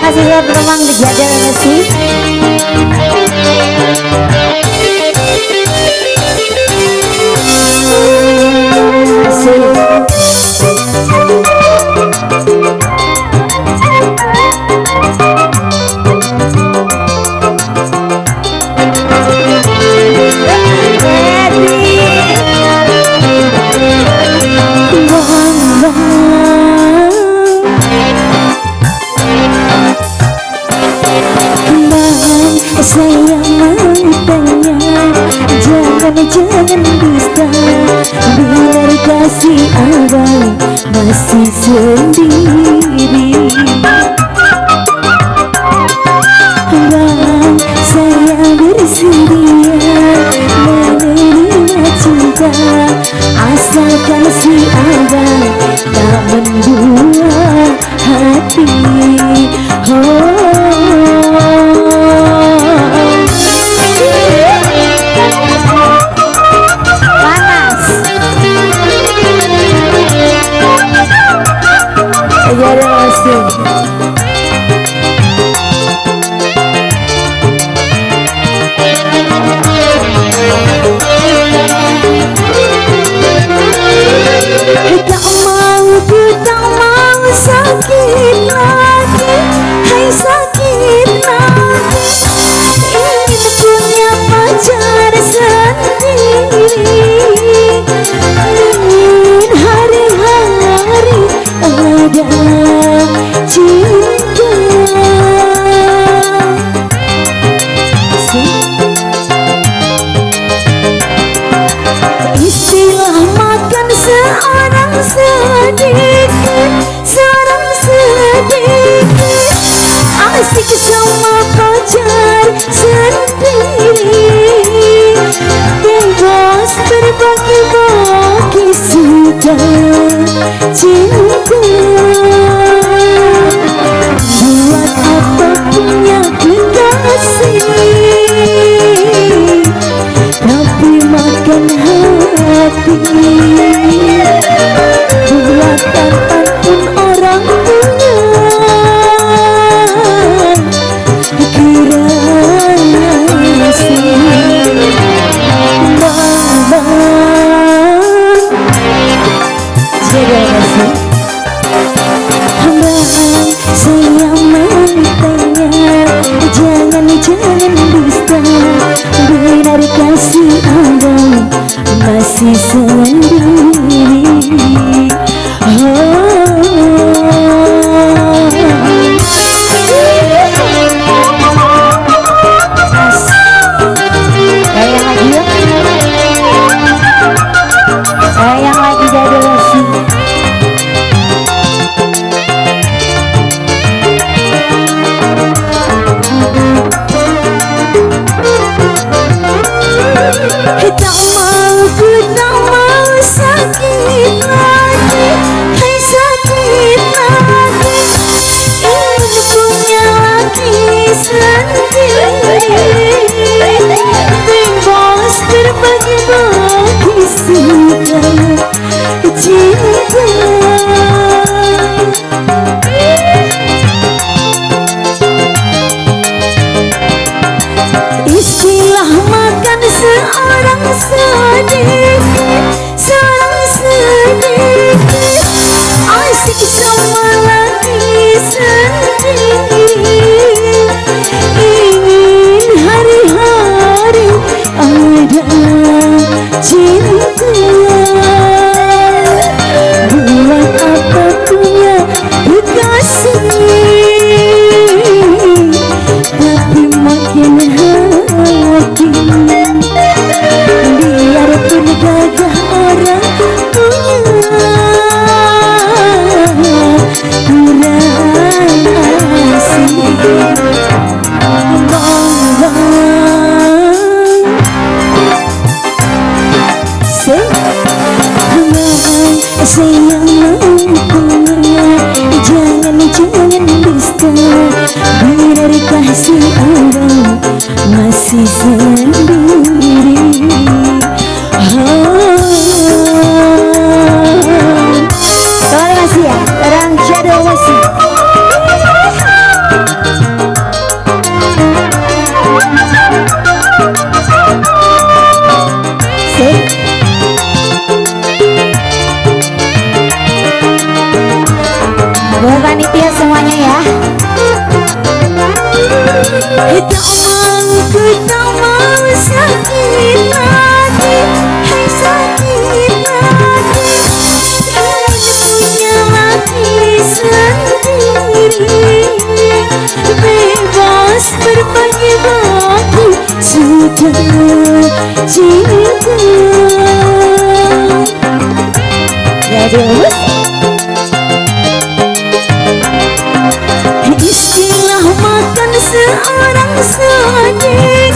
kasih buat teman dijadel sih. Jangan dusta, benar kasih abang masih sendiri. Bang, saya bersedia menerima cinta, asalkan si abang tak membuat hati. Asik sama pacar sendiri, bebas berbagi-bagi suka cinta. Buat apa punya kekasih, tapi makan hati. Buat apapun orang punya, jangan dusta, benar kasih abang masih sendiri. Yang lagi jadi lesi. Tak mau sakit lagi, hai sakit lagi. Ingin punya lagi sendiri, bebas berbagi-bagi suka cinta. Istilah makan seorang sedikit, seorang sedikit, asik sama lagi sendiri. Ingin hari-hari ada cinta. Buat apa punya kekasih, tapi makin hati. Biarpun gagah orang punya, kurang asih. Sayang mampunya, jangan dusta, benar kasih abang masih sendiri. Terima kasih ya, orang Shadow Musik. cinta. Terus Istilah makan seorang sadik